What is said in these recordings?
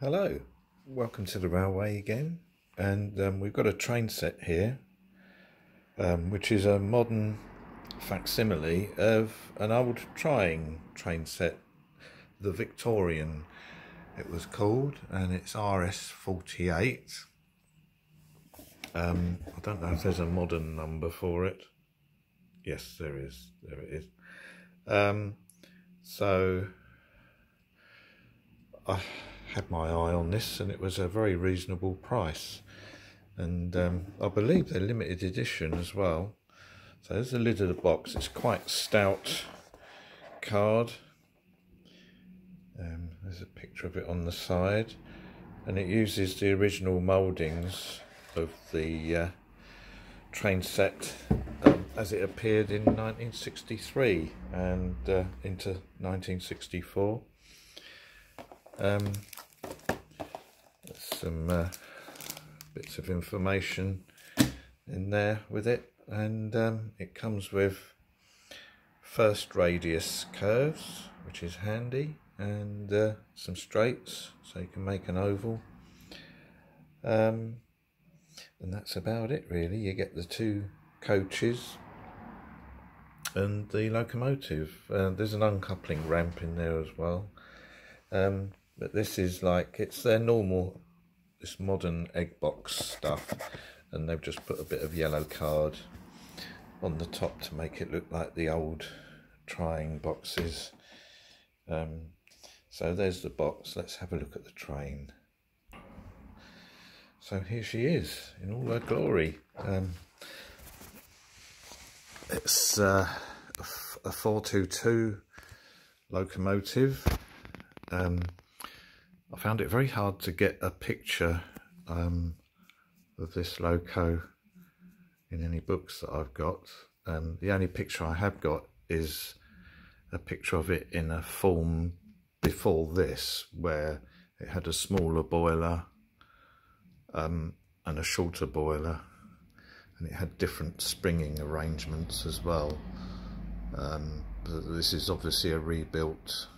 Hello, welcome to the railway again, and we've got a train set here, which is a modern facsimile of an old Triang train set, the Victorian it was called, and it's RS48. I don't know if there's a modern number for it. Yes, there is. There it is. So I had my eye on this, and it was a very reasonable price, and I believe they're limited edition as well. So there's the lid of the box. It's quite stout card. There's a picture of it on the side, and it uses the original mouldings of the train set as it appeared in 1963 and into 1964. Some bits of information in there with it, and it comes with first radius curves, which is handy, and some straights so you can make an oval, and that's about it really. You get the two coaches and the locomotive. There's an uncoupling ramp in there as well, but this is like, it's their normal, this modern egg box stuff, and they've just put a bit of yellow card on the top to make it look like the old Triang boxes. So there's the box. Let's have a look at the train. So here she is in all her glory. It's a 422 locomotive. I found it very hard to get a picture of this loco in any books that I've got. The only picture I have got is a picture of it in a form before this, where it had a smaller boiler and a shorter boiler, and it had different springing arrangements as well. But this is obviously a rebuilt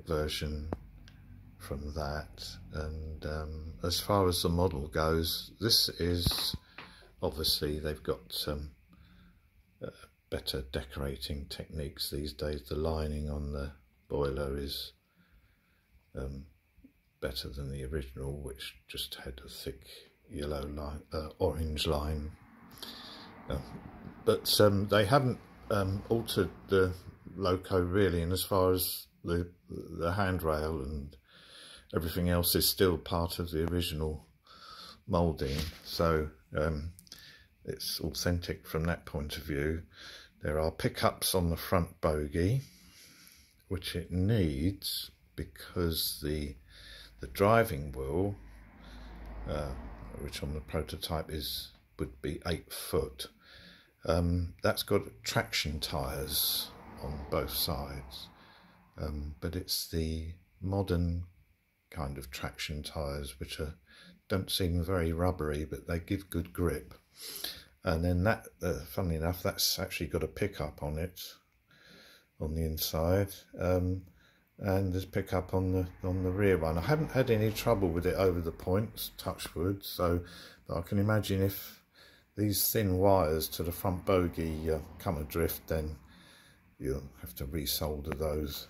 version from that, and as far as the model goes, this is obviously, they've got better decorating techniques these days. The lining on the boiler is better than the original, which just had a thick yellow line, orange line, but they haven't altered the loco really, and as far as the handrail and everything else is still part of the original moulding, so it's authentic from that point of view. There are pickups on the front bogie, which it needs because the driving wheel, which on the prototype would be 8 foot, that's got traction tyres on both sides, but it's the modern kind of traction tyres, which don't seem very rubbery, but they give good grip. And then that, funnily enough, that's actually got a pickup on it on the inside, and there's pickup on the rear one. I haven't had any trouble with it over the points, touch wood, so but I can imagine if these thin wires to the front bogie come adrift, then you'll have to resolder those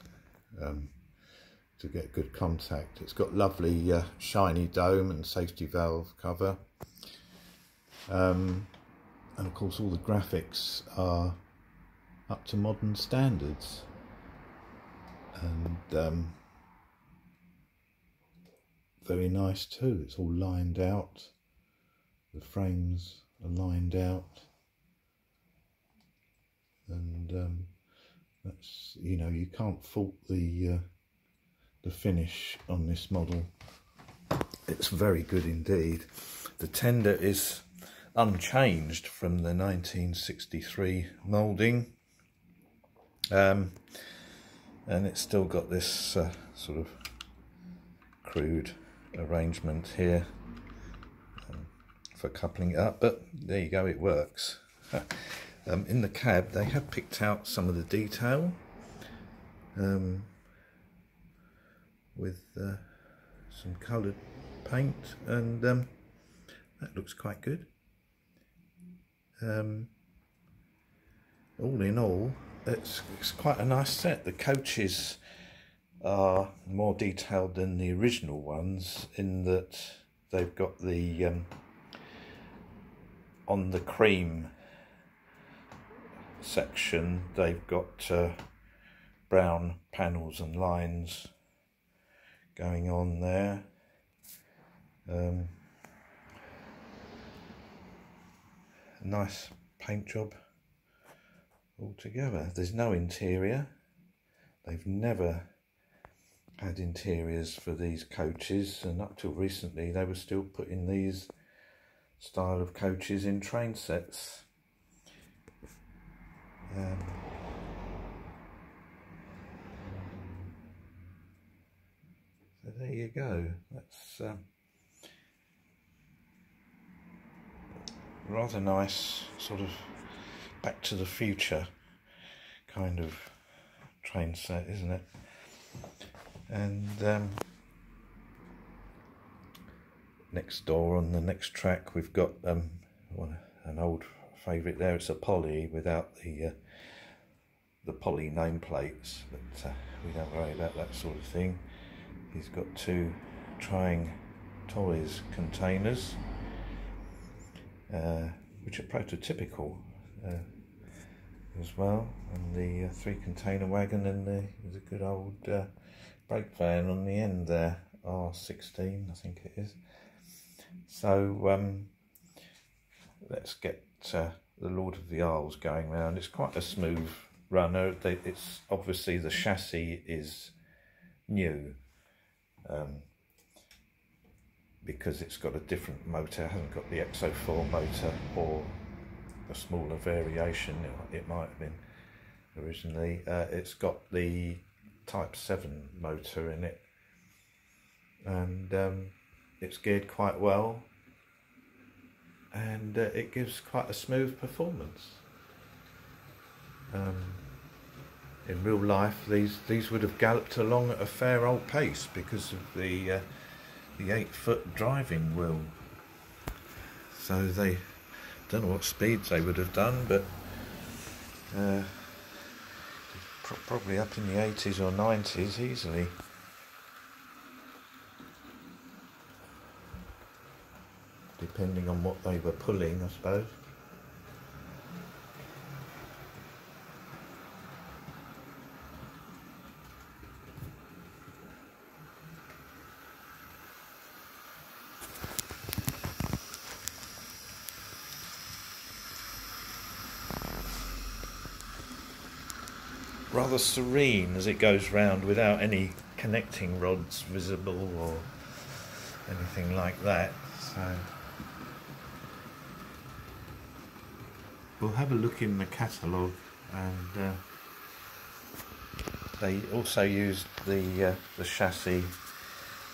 to get good contact. It's got lovely shiny dome and safety valve cover, and of course all the graphics are up to modern standards, and very nice too. It's all lined out, the frames are lined out, and that's, you know, you can't fault the finish on this model. It's very good indeed. The tender is unchanged from the 1963 moulding, and it's still got this sort of crude arrangement here for coupling it up, but there you go, it works. In the cab they have picked out some of the detail with some coloured paint, and that looks quite good. All in all, it's quite a nice set. The coaches are more detailed than the original ones in that they've got the on the cream section they've got brown panels and lines going on there. Nice paint job altogether. There's no interior. They've never had interiors for these coaches, and up till recently they were still putting these style of coaches in train sets. So there you go. That's rather nice, sort of Back to the Future kind of train set, isn't it? And next door on the next track we've got an old favourite there. It's a Poly without the Poly nameplates, but we don't worry about that sort of thing. He's got two Triang Toys containers, which are prototypical as well, and the 3-container wagon, and there's a good old brake van on the end there, R16 I think it is. So let's get the Lord of the Isles going round. It's quite a smooth runner. It's obviously the chassis is new, because it's got a different motor. It hasn't got the XO4 motor or a smaller variation. It might have been originally. It's got the Type 7 motor in it, and it's geared quite well, and it gives quite a smooth performance. In real life, these would have galloped along at a fair old pace because of the 8-foot driving wheel. So they don't know what speeds they would have done, but probably up in the 80s or 90s easily. Depending on what they were pulling, I suppose. Rather serene as it goes round, without any connecting rods visible or anything like that. So we'll have a look in the catalogue, and they also used the chassis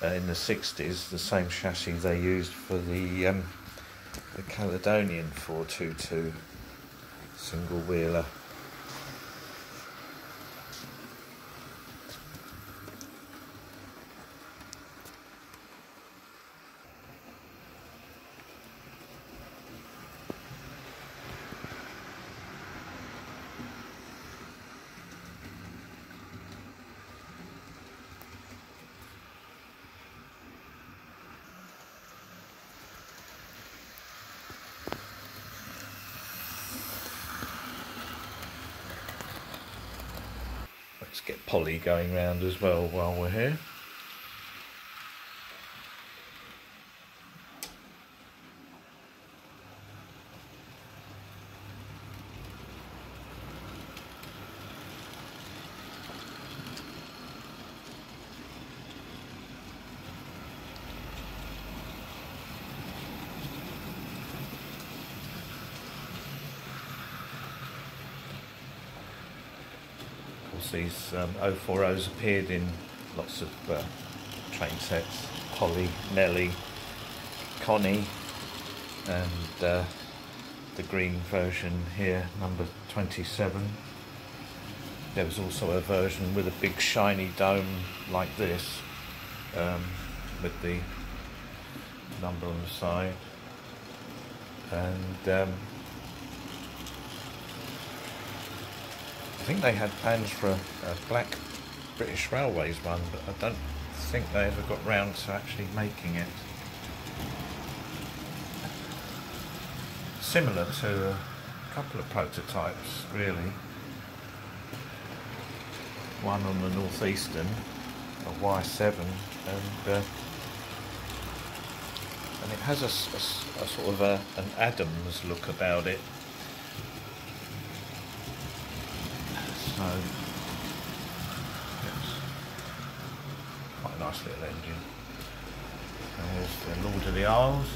in the 60s, the same chassis they used for the Caledonian 422 single wheeler. Let's get Polly going round as well while we're here. These 040s appeared in lots of train sets: Polly, Nellie, Connie, and the green version here, number 27. There was also a version with a big shiny dome like this, with the number on the side, and I think they had plans for a black British Railways one, but I don't think they ever got round to actually making it. Similar to a couple of prototypes, really. One on the Northeastern, a Y7, and it has a sort of an Adams look about it. So it's quite a nice little engine. There's the Lord of the Isles.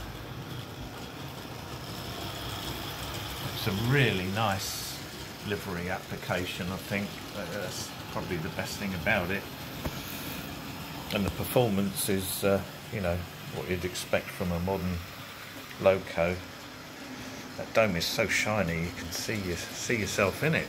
It's a really nice livery application, I think. That's probably the best thing about it. And the performance is, you know, what you'd expect from a modern loco. That dome is so shiny you can see yourself in it.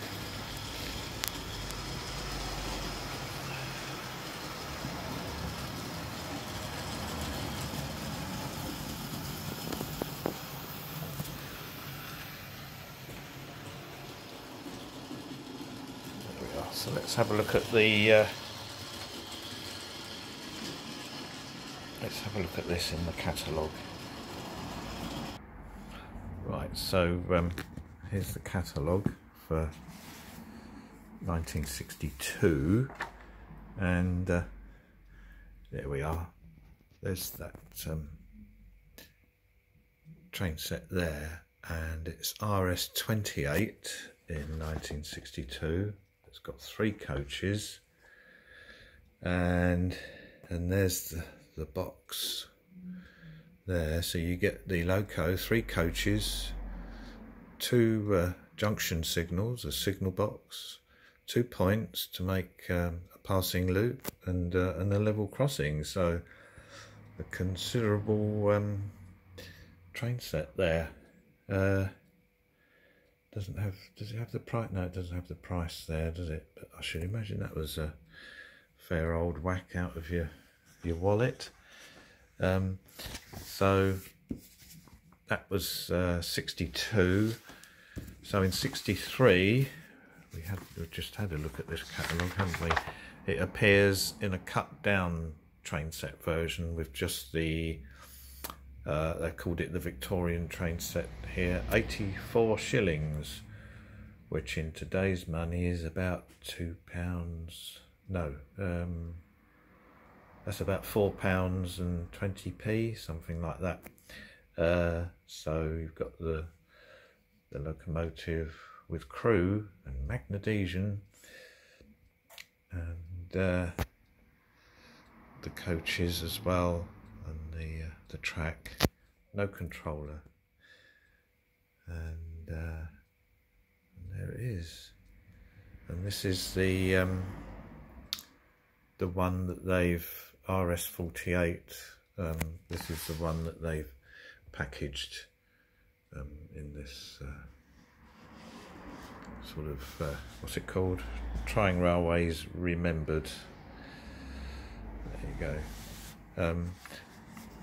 So let's have a look at the this in the catalogue. Right, so here's the catalogue for 1962, and there we are. There's that train set there, and it's RS48 in 1962. It's got 3 coaches, and there's the box there. So you get the loco, 3 coaches, 2 junction signals, a signal box, 2 points to make a passing loop, and a level crossing. So a considerable train set there. Does it have the price? No, it doesn't have the price there, does it? But I should imagine that was a fair old whack out of your wallet. So that was 62. So in 63, we've just had a look at this catalogue, haven't we? It appears in a cut down train set version with just the they called it the Victorian train set here, 84 shillings, which in today's money is about £2. No, that's about £4.20, something like that. So you've got the locomotive with crew and Magnesian, and the coaches as well, and the track, no controller, and there it is. And this is the one that they've RS48. This is the one that they've packaged in this sort of what's it called? Triang Railways Remembered. There you go.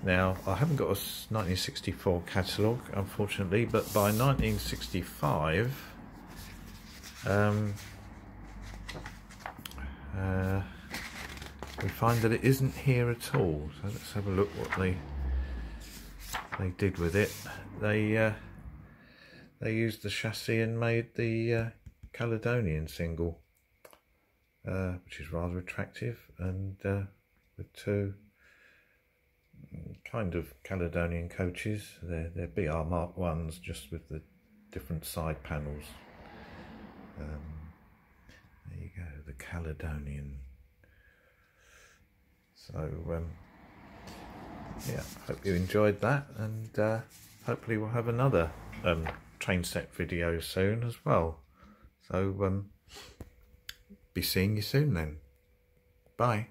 Now, I haven't got a 1964 catalogue, unfortunately, but by 1965, we find that it isn't here at all. So let's have a look what they did with it. They used the chassis and made the Caledonian single, which is rather attractive, and with 2 kind of Caledonian coaches. They're BR Mark 1s, just with the different side panels. There you go, the Caledonian. So yeah, hope you enjoyed that, and hopefully we'll have another train set video soon as well. So be seeing you soon then. Bye.